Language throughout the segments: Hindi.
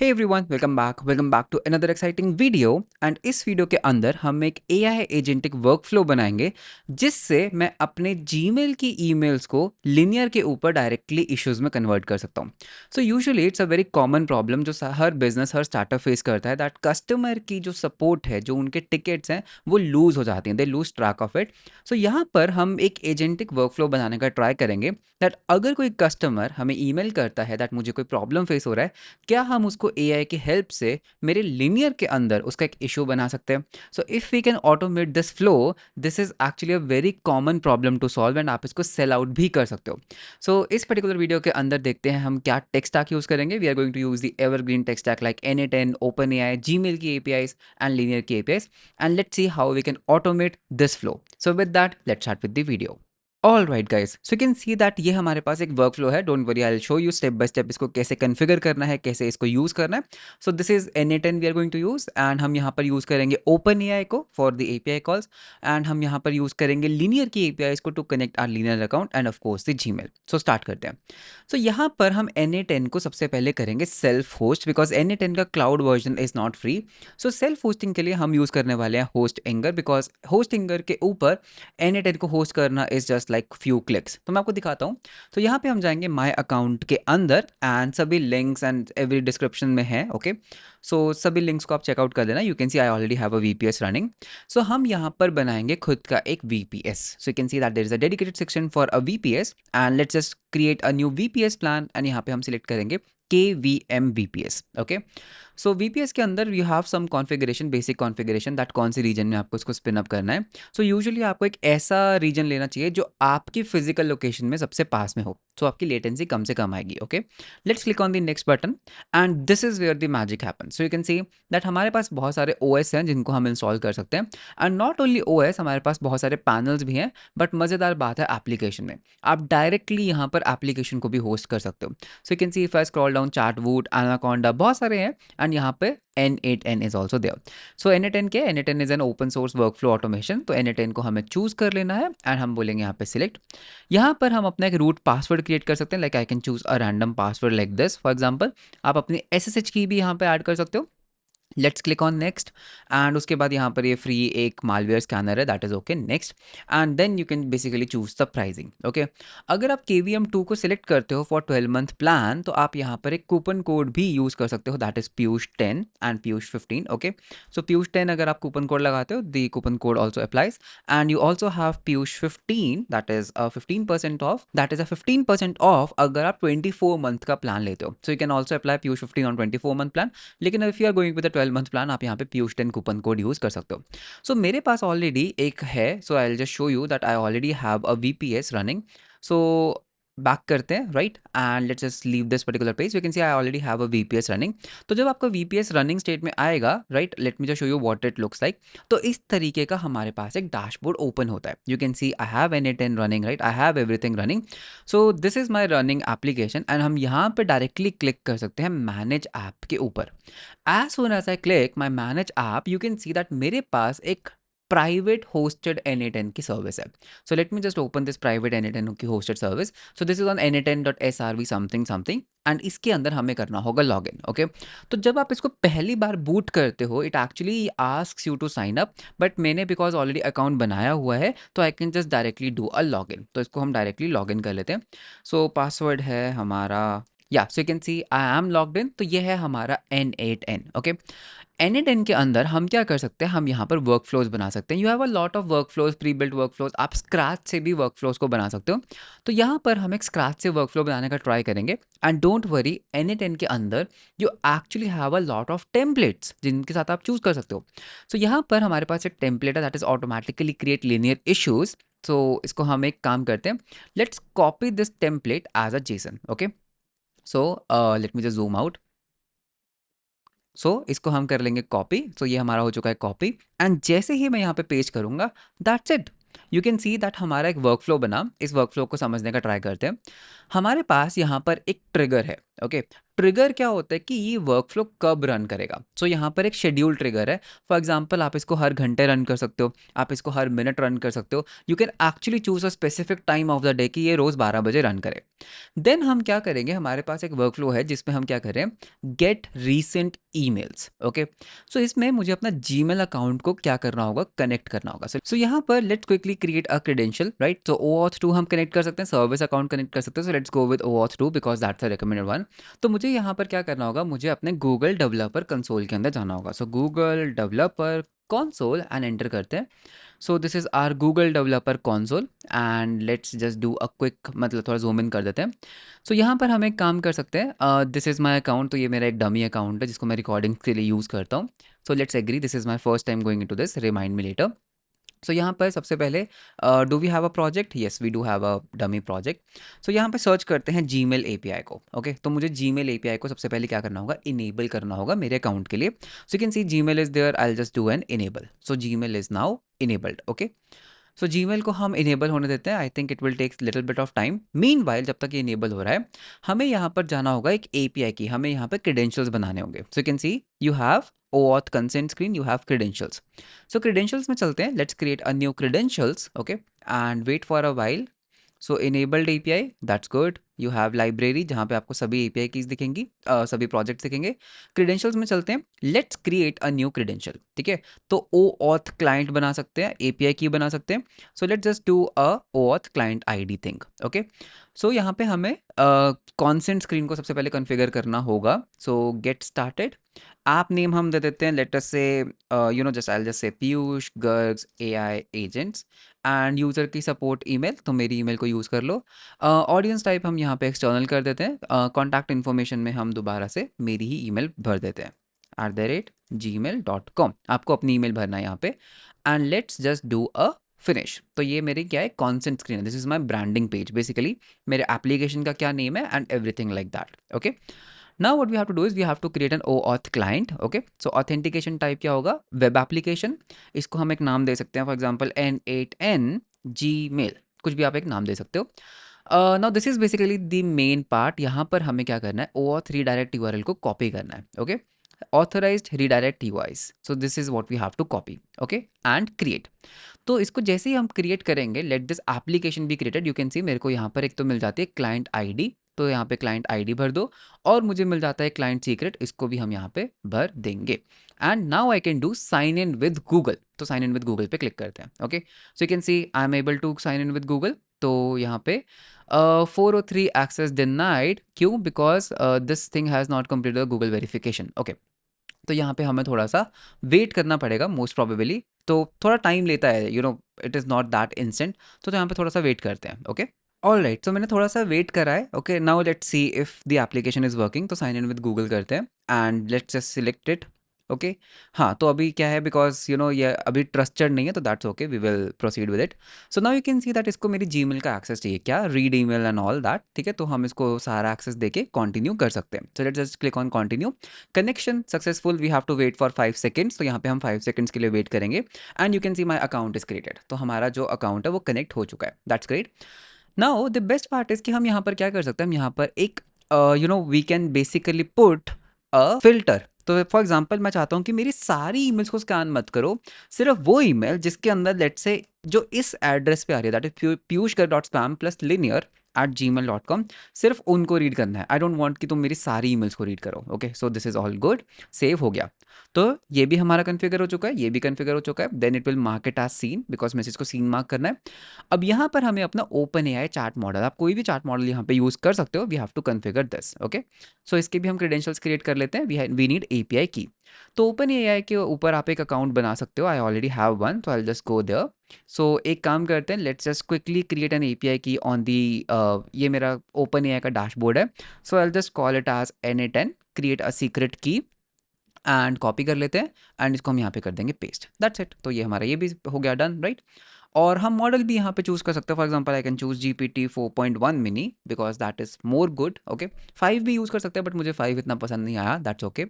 Hey everyone, welcome back to another exciting video. And इस वीडियो के अंदर हम एक एआई एजेंटिक वर्कफ्लो बनाएंगे जिससे मैं अपने जीमेल की ईमेल्स को लिनियर के ऊपर डायरेक्टली इश्यूज में कन्वर्ट कर सकता हूँ। So usually it's a very common problem जो हर बिजनेस हर स्टार्टअप फेस करता है, दैट कस्टमर की जो सपोर्ट है, जो उनके टिकट्स हैं, वो लूज हो जाती हैं, they lose track of it. So यहाँ पर हम एक एजेंटिक वर्कफ्लो बनाने का ट्राई करेंगे दैट अगर कोई कस्टमर हमें ईमेल करता है दैट मुझे कोई प्रॉब्लम फेस हो रहा है, क्या हम उसको एआई की हेल्प से मेरे लिनियर के अंदर उसका एक इशू बना सकते हैं। So if we can automate this flow, this is actually a very common problem to solve and आप इसको सेल आउट भी कर सकते हो। सो इस पर्टिकुलर वीडियो के अंदर देखते हैं हम क्या टेक स्टैक यूज़ करेंगे। We are going to use the evergreen tech stack like N8N, OpenAI, Gmail की APIs and linear की APIs, and let's see how we can automate this flow. So with that, let's start with the video. All right guys, so you can see that ये हमारे पास एक वर्क फ्लो है। Don't worry, I will show you step by step इसको कैसे कन्फिगर करना है, कैसे इसको यूज़ करना है। So this is N8N we are going to use, and हम यहाँ पर यूज़ करेंगे ओपन एआई को for the API calls, and हम यहाँ पर यूज़ करेंगे लीनियर की एपीआईज को to connect our linear account and of course the Gmail. So start करते हैं। सो यहाँ पर हम N8N को सबसे पहले करेंगे सेल्फ होस्ट, बिकॉज N8N का cloud version is not free. So self hosting के लिए हम यूज़ करने वाले हैं host anger, because host anger के ऊपर N8N को होस्ट करना is just like few clicks. तो मैं आपको दिखाता हूँ। तो यहाँ पे हम जाएंगे माय अकाउंट के अंदर, एंड सभी लिंक्स एंड एवरी डिस्क्रिप्शन में है। ओके, सो सभी लिंक्स को आप चेकआउट कर लेना। You can see I already have a VPS running. So हम यहाँ पर बनाएंगे खुद का एक VPS. So you can see that there is a dedicated section for a VPS, and let's just create a new VPS plan, and यहाँ पे हम सिलेक्ट करेंगे KVM VPS। Okay, so VPS के अंदर you have some configuration, basic configuration, that कौन सी रीजन में आपको इसको स्पिन अप करना है। सो यूजुअली आपको एक ऐसा रीजन लेना चाहिए जो आपकी फिजिकल लोकेशन में सबसे पास में हो, तो आपकी लेटेंसी कम से कम आएगी। Okay, let's click on the next button, and this is where the magic happen. So you can see that हमारे पास बहुत सारे OS हैं जिनको हम इंस्टॉल कर सकते हैं, एंड नॉट ओनली OS, हमारे पास बहुत सारे पैनल्स भी हैं। बट मज़ेदार बात है एप्लीकेशन में, आप डायरेक्टली यहाँ पर एप्लीकेशन को भी होस्ट कर सकते हो। So you can see if I scroll down, Chatwoot, Anaconda, बहुत सारे हैं, एंड यहाँ पे N8N is also there. So N8N क्या है? N8N is an open source workflow automation. तो N8N को हमें चूज कर लेना है, एंड हम बोलेंगे यहाँ पे सिलेक्ट। यहाँ पर हम अपना एक रूट पासवर्ड क्रिएट कर सकते हैं, like I can choose a random password like this for example. आप अपनी SSH की भी यहाँ पे ऐड कर सकते हो। Let's click on next, and उसके बाद यहाँ पर ये फ्री एक मालवेयर स्कैनर है, that is okay, next. And then you can basically choose the pricing. Okay, अगर आप KVM2 को सिलेक्ट करते हो फॉर 12 मंथ प्लान, तो आप यहाँ पर एक कूपन कोड भी यूज कर सकते हो, that is Piyush10 and Piyush15। Okay, so Piyush10 अगर आप कूपन कोड लगाते हो, the coupon code also applies, and you also have Piyush15, that is 15% off, that is a 15% off अगर आप 24 मंथ का प्लान लेते हो। So you can also apply Piyush15 on 24 month plan. लेकिन if you are going with a 12 month plan, आप यहाँ पे Piyush10 कूपन कोड यूज कर सकते हो। सो मेरे पास ऑलरेडी एक है, so I will just show you that I already have a VPS running. So back करते हैं, right, and let's just leave this particular page. You can see I already have a VPS running. तो जब आपका VPS रनिंग स्टेट में आएगा, right, let me just show you what it looks like. तो इस तरीके का हमारे पास एक डैशबोर्ड ओपन होता है। You can see I have N8N running, right, I have everything running. So this is my running application, and हम यहाँ पे डायरेक्टली क्लिक कर सकते हैं मैनेज ऐप के ऊपर। As soon as I click my manage app, you can see that मेरे पास एक प्राइवेट होस्टेड N8N की सर्विस है। सो let me just open this private N8N की hosted service. So this is on N8N.SRV something something, and इसके अंदर हमें करना होगा लॉगिन। ओके, तो जब आप इसको पहली बार बूट करते हो, it actually asks you to sign up, but मैंने बिकॉज ऑलरेडी अकाउंट बनाया हुआ है, तो I can just directly do a login. तो इसको हम डायरेक्टली लॉगिन कर लेते हैं। सो पासवर्ड है हमारा, या सो you can see I M logged in. तो ये है हमारा N8N। ओके, N8N के अंदर हम क्या कर सकते हैं, हम यहाँ पर वर्क फ्लोज बना सकते हैं। You have a lot of work flows, pre built work flows, आप स्क्रैच से भी वर्क फ्लोज को बना सकते हो। तो यहाँ पर हम एक स्क्रैच से वर्क फ्लो बनाने का ट्राई करेंगे, एंड डोंट वरी, N8N के अंदर you actually have a lot of templates जिनके साथ आप चूज कर सकते हो। सो यहाँ पर हमारे पास एक टेम्पलेट है, that is automatically create Linear issues. So इसको हम एक काम करते हैं, let's copy this template as a JSON। Okay, so let me just zoom out. इसको हम कर लेंगे कॉपी। ये हमारा हो चुका है कॉपी, एंड जैसे ही मैं यहाँ पे पेस्ट करूँगा, that's it. You can see that हमारा एक वर्क फ्लो बना। इस वर्क फ्लो को समझने का ट्राई करते हैं। हमारे पास यहाँ पर एक ट्रिगर है। ओके। ट्रिगर क्या होता है कि ये वर्कफ्लो कब रन करेगा। सो यहाँ पर एक शेड्यूल ट्रिगर है। फॉर एग्जांपल आप इसको हर घंटे रन कर सकते हो, आप इसको हर मिनट रन कर सकते हो। You can actually choose a specific time of the day कि ये रोज़ 12 बजे रन करे। देन हम क्या करेंगे, हमारे पास एक वर्कफ्लो है जिसमें हम क्या करें, गेट रीसेंट ईमेल्स। ओके, सो इसमें मुझे अपना जीमेल अकाउंट को क्या करना होगा, कनेक्ट करना होगा। सो यहाँ पर let's quickly create a credential, right. तो OAuth 2 हम कनेक्ट कर सकते हैं, सर्विस अकाउंट कनेक्ट कर सकते हैं। So let's go with OAuth 2 because that's a recommended one. तो मुझे यहाँ पर क्या करना होगा, मुझे अपने गूगल डेवलपर कंसोल के अंदर जाना होगा। So Google developer console and enter करते हैं। So this is our Google developer console and let's just do a quick, मतलब थोड़ा जूम इन कर देते हैं। सो यहाँ पर हम एक काम कर सकते हैं, दिस इज़ माई अकाउंट। तो ये मेरा एक डमी अकाउंट है जिसको मैं रिकॉर्डिंग के लिए यूज़ करता हूँ। So let's agree, this is my first time going into this, remind me later. So यहाँ पर सबसे पहले do we have a project, yes we do have a dummy project. So यहाँ पे सर्च करते हैं जीमेल एपीआई को। ओके, तो मुझे जीमेल एपीआई को सबसे पहले क्या करना होगा, इनेबल करना होगा मेरे अकाउंट के लिए। So you can see Gmail is there, I will just do an enable. So Gmail is now enabled. Okay, so Gmail को हम इनेबल होने देते हैं। I think it will take little bit of time. Meanwhile जब तक ये इनेबल हो रहा है, हमें यहाँ पर जाना होगा एक एपीआई की, हमें यहाँ पर क्रेडेंशियल्स बनाने होंगे। सो you can C you have OAuth consent screen, you have credentials. So credentials में चलते हैं, let's create a new credentials, okay, and wait for a while. So enabled API, that's good. You have library जहाँ पे आपको सभी एपीआई कीज दिखेंगी, सभी प्रोजेक्ट्स दिखेंगे। क्रेडेंशियल्स में चलते हैं, let's create a new credential. ठीक है, तो OAuth क्लाइंट बना सकते हैं, एपीआई की बना सकते हैं। So let's just do a OAuth client ID thing. Okay, so यहाँ पे हमें कॉन्सेंट स्क्रीन को सबसे पहले कॉन्फ़िगर करना होगा। सो गेट स्टार्टेड, ऐप नेम हम दे देते हैं, लेट अस से just I will just say Piyush Garg's AI agents and user की सपोर्ट ईमेल, तो मेरी ईमेल को यूज़ कर लो। ऑडियंस टाइप हम यहाँ पे एक्सटर्नल कर देते हैं। कॉन्टैक्ट इन्फॉर्मेशन में हम दोबारा से मेरी ही ईमेल भर देते हैं, @gmail.com। आपको अपनी ईमेल भरना है यहाँ पे and let's just do a finish. तो ये मेरी क्या है, कॉन्सेंट स्क्रीन है। This is my branding page, basically मेरे एप्लीकेशन का क्या नेम है and everything like that. Okay, now what we have to do is we have to create an OAuth client. Okay, so authentication type क्या होगा, वेब एप्लीकेशन। इसको हम एक नाम दे सकते हैं, फॉर एग्जांपल N8N Gmail, कुछ भी आप एक नाम दे सकते हो। Now this is basically the main part. यहाँ पर हमें क्या करना है, OAuth redirect URL को कॉपी करना है। Okay, authorised redirect UIs, so this is what we have to copy, okay, and create। तो इसको जैसे ही हम क्रिएट करेंगे, let this application be created. You can सी मेरे को यहाँ पर एक तो मिल जाती है क्लाइंट आईडी, तो यहाँ पे क्लाइंट आईडी भर दो, और मुझे मिल जाता है क्लाइंट सीक्रेट, इसको भी हम यहाँ पे भर देंगे। And now I can do sign in with Google. तो साइन इन विद गूगल पे क्लिक करते हैं। Okay, so you can see I am able to sign in with Google. तो यहाँ पे 403 एक्सेस डिनाइड, क्यों, because this thing has not completed Google verification. Okay, तो यहाँ पे हमें थोड़ा सा वेट करना पड़ेगा मोस्ट प्रोबेबली, तो थोड़ा टाइम लेता है, it is not that instant. तो यहाँ पे थोड़ा सा वेट करते हैं। ओके, ऑल राइट, सो मैंने थोड़ा सा वेट करा है। Okay, now let's see if the application is working. तो साइन इन विद गूगल करते हैं and let's just select it. Okay, हाँ, तो अभी क्या है, बिकॉज ये अभी ट्रस्टेड नहीं है, तो that's okay, we will proceed with it. So now you can see that इसको मेरी जीमेल का एक्सेस चाहिए, क्या, read email and all that. ठीक है, तो हम इसको सारा एक्सेस देके कंटिन्यू कर सकते हैं। So let's just click on continue. Connection successful, we have to wait for 5 seconds. तो यहाँ पे हम 5 सेकेंड्स के लिए वेट करेंगे and you can C my account is created. तो हमारा जो अकाउंट है वो कनेक्ट हो चुका है, that's great. Now the best part is कि हम यहाँ पर क्या कर सकते हैं, हम यहाँ पर एक we can basically put a filter. तो फॉर एग्जांपल मैं चाहता हूँ कि मेरी सारी ईमेल्स को स्कैन मत करो, सिर्फ वो ईमेल जिसके अंदर लेट्स से जो इस एड्रेस पे आ रही है, दैट इज piyushgar.spam+linear@gmail.com, सिर्फ उनको रीड करना है। आई डोंट वांट कि तुम मेरी सारी ईमेल्स को रीड करो। Okay, so this is all good, save हो गया। तो ये भी हमारा कन्फिगर हो चुका है, ये भी कन्फिगर हो चुका है। Then it will mark it as seen, because message को सीन मार्क करना है। अब यहाँ पर हमें अपना ओपन एआई चार्ट मॉडल, आप कोई भी चार्ट मॉडल यहाँ पे यूज कर सकते हो, we have to configure this. Okay, so इसके भी हम क्रेडेंशियल्स क्रिएट कर लेते हैं। We need API key. तो ओपन एआई के ऊपर आप एक अकाउंट बना सकते हो, आई ऑलरेडी हैव वन, तो आई जस्ट गो देयर। सो एक काम करते हैं, let's just quickly create an API key on the, ये मेरा ओपन एआई का डैशबोर्ड है। So I just call it as N8N create a secret key and copy कर लेते हैं एंड इसको हम यहाँ पे कर देंगे पेस्ट, दैट्स इट। तो ये हमारा ये भी हो गया डन, राइट। और हम मॉडल भी यहाँ पे चूज कर सकते हैं। For example I can choose GPT 4.1 mini because that is more good. Okay, 5 भी यूज कर सकते हैं, बट मुझे 5 इतना पसंद नहीं आया, दैट्स ओके।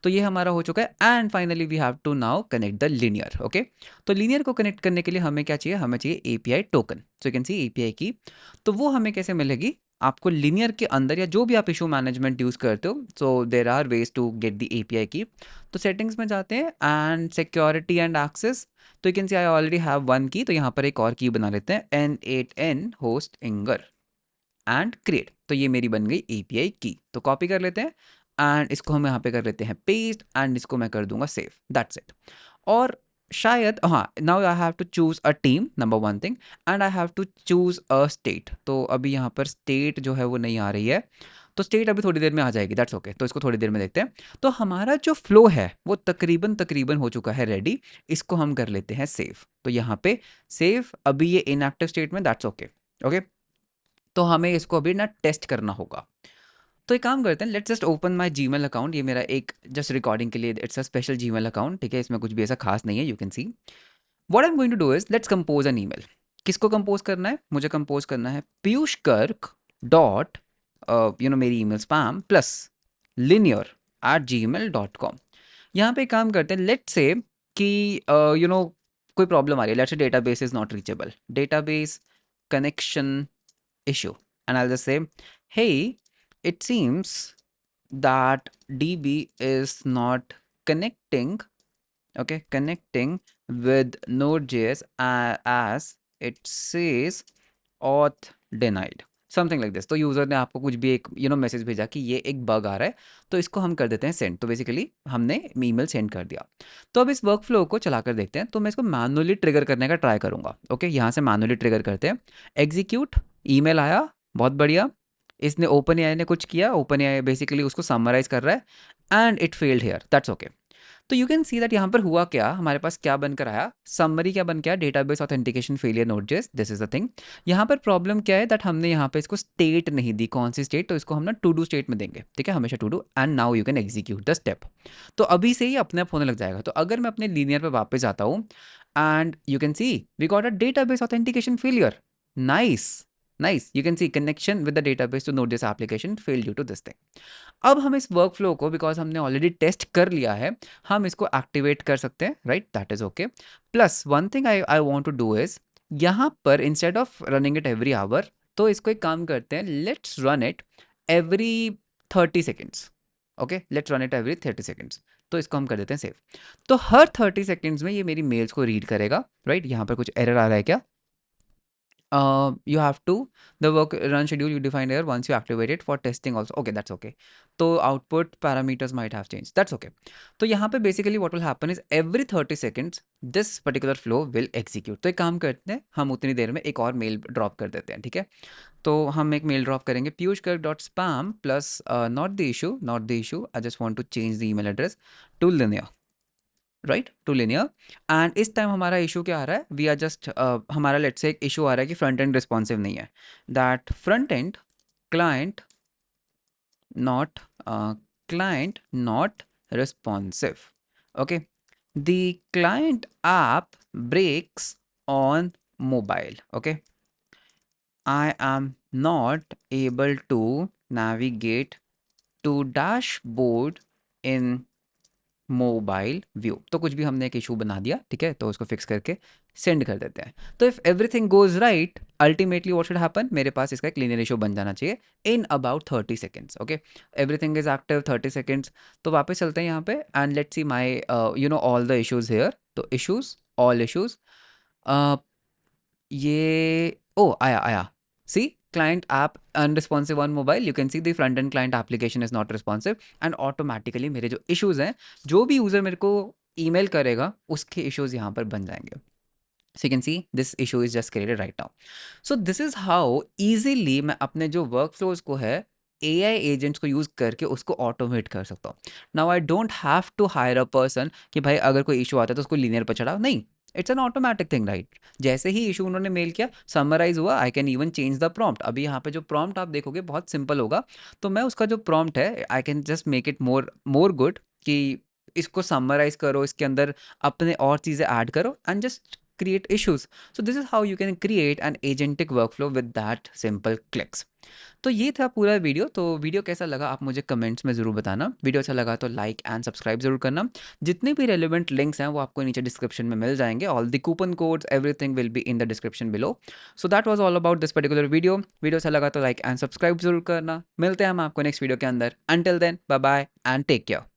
तो ये हमारा हो चुका है and finally we have to now connect the linear. Okay, तो लीनियर को कनेक्ट करने के लिए हमें क्या चाहिए, हमें चाहिए API token. So you can see API key, तो वो हमें कैसे मिलेगी, आपको लिनियर के अंदर या जो भी आप इशू मैनेजमेंट यूज़ करते हो, so there are ways to get the API key. तो सेटिंग्स में जाते हैं एंड सिक्योरिटी एंड एक्सेस, तो you can see I already have one key, तो यहाँ पर एक और की बना लेते हैं N8N host Inger and create, तो ये मेरी बन गई एपीआई की। तो कॉपी कर लेते हैं एंड इसको हम यहाँ पे कर लेते हैं पेस्ट एंड इसको मैं कर दूंगा सेव, दैट्स इट। और शायद हाँ, now I have to choose a team, number one thing, and I have to choose a state. तो अभी यहाँ पर स्टेट जो है वो नहीं आ रही है, तो स्टेट अभी थोड़ी देर में आ जाएगी, दैट्स ओके। तो इसको थोड़ी देर में देखते हैं। तो हमारा जो फ्लो है वो तकरीबन तकरीबन हो चुका है रेडी, इसको हम कर लेते हैं सेव। तो यहाँ पे सेव, अभी ये इनएक्टिव स्टेट में, दैट्स ओके। ओके, तो हमें इसको अभी ना टेस्ट करना होगा। तो एक काम करते हैं, let's just open my Gmail account. ये मेरा एक जस्ट रिकॉर्डिंग के लिए it's a special Gmail account, ठीक है, इसमें कुछ भी ऐसा खास नहीं है, you can see. What I am going to do is let's compose an email. किसको कंपोज करना है? मुझे कंपोज करना है पीयूष गर्ग डॉट मेरी ईमेल स्पैम प्लस linear@gmail.com। यहाँ पे काम करते हैं, लेट्स से कि कोई प्रॉब्लम आ रही है, let's say database is not reachable, database connection issue, and I'll just say, hey, it seems that DB is not connecting, okay, connecting with Node.js as it says auth denied, something like this. तो यूज़र ने आपको कुछ भी एक मैसेज भेजा कि ये एक बग आ रहा है, तो इसको हम कर देते हैं सेंड। तो बेसिकली हमने ईमेल सेंड कर दिया। तो अब इस वर्क फ्लो को चला कर देखते हैं। तो मैं इसको मैनुअली ट्रिगर करने का ट्राई करूंगा। ओके, यहाँ से मैनुअली ट्रिगर करते हैं। एग्जीक्यूट, ईमेल आया, बहुत बढ़िया। इसने ओपन एआई ने कुछ किया, ओपन एआई बेसिकली उसको समराइज कर रहा है and it failed here, that's okay. तो यू कैन सी दैट यहाँ पर हुआ क्या, हमारे पास क्या बनकर आया, समरी क्या बन गया, database authentication failure Node JS, this is the thing. यहाँ पर प्रॉब्लम क्या है, दैट हमने यहाँ पे इसको स्टेट नहीं दी, कौन सी स्टेट, तो इसको हम ना टू डू स्टेट में देंगे, ठीक है, हमेशा to do, and now you can execute the step. तो अभी से ही अपने आप होने लग जाएगा। तो अगर मैं अपने लीनियर पे वापस आता हूँ and you can see we got a database authentication failure, nice nice, you can see connection with the database to Node JS application fail due to this thing. अब हम इस वर्क फ्लो को, बिकॉज हमने ऑलरेडी टेस्ट कर लिया है, हम इसको एक्टिवेट कर सकते हैं, right, that is okay. Plus one thing I want to do is, यहाँ पर instead of running it every our, तो इसको एक काम करते हैं, let's run it every 30 seconds. Okay, let's run it every 30 seconds. तो इसको हम कर देते हैं सेव। तो हर 30 सेकेंड्स में ये मेरी मेल्स को रीड करेगा, राइट। यहाँ पर कुछ एरर आ रहा है क्या? You have to the work run schedule you defined here once you activate it for testing also, okay, that's okay। तो output parameters might have changed, that's okay। तो यहाँ पे basically what will happen is every 30 seconds this particular flow will execute। तो एक काम करते हैं, हम उतनी देर में एक और मेल ड्रॉप कर देते हैं, ठीक है। तो हम एक मेल ड्रॉप करेंगे, piyushgarg.spam plus not the issue, I just want to change the email address to linear, right, to linear. And इस टाइम हमारा इशू क्या आ रहा है, वी आर जस्ट हमारा लेट्स से एक इशू आ रहा है कि फ्रंट एंड रिस्पॉन्सिव नहीं है, that front end client not client not responsive, okay, the client app breaks on mobile, okay, I am not able to navigate to dashboard in mobile view. तो कुछ भी हमने एक इशू बना दिया, ठीक है, तो उसको फिक्स करके सेंड कर देते हैं। तो if everything goes right, ultimately what should happen, मेरे पास इसका एक लीनियर इशू बन जाना चाहिए in about 30 seconds. Okay, everything is active 30 seconds. तो वापस चलते हैं यहाँ पे and let's see my all the issues here. तो इशूज, ऑल इशूज, ये ओ आया आया, सी client app unresponsive on mobile, you can see the front end client application is not responsive, and automatically मेरे जो issues हैं, जो भी यूज़र मेरे को ईमेल करेगा उसके issues यहाँ पर बन जाएंगे। So you can see this issue is just created right now। So this is how easily मैं अपने जो workflows को है AI agents को यूज़ करके उसको ऑटोमेट कर सकता हूँ। Now I don't have to hire a person कि भाई अगर कोई इशू आता है तो उसको लीनियर पर चढ़ाओ, नहीं, it's an automatic thing, right. जैसे ही इशू उन्होंने मेल किया, समराइज हुआ, I can even change the prompt. अभी यहाँ पे जो प्रॉम्प्ट आप देखोगे बहुत सिंपल होगा, तो मैं उसका जो प्रॉम्प्ट है आई can just make it more good कि इसको समराइज करो, इसके अंदर अपने और चीज़ें ऐड करो and just create issues. So this is how you can create an agentic workflow with that simple clicks. तो ये था पूरा वीडियो। तो वीडियो कैसा लगा आप मुझे कमेंट्स में ज़रूर बताना। वीडियो अच्छा लगा तो लाइक एंड सब्सक्राइब ज़रूर करना। जितने भी रेलिवेंट लिंक्स हैं वो आपको नीचे डिस्क्रिप्शन में मिल जाएंगे। All the coupon codes everything will be in the description below. So that was all about this particular video. Video अच्छा लगा तो लाइक एंड सब्सक्राइब ज़रूर करना। मिलते हैं हम आपको नेक्स्ट वीडियो के अंदर। Until then bye bye and take care.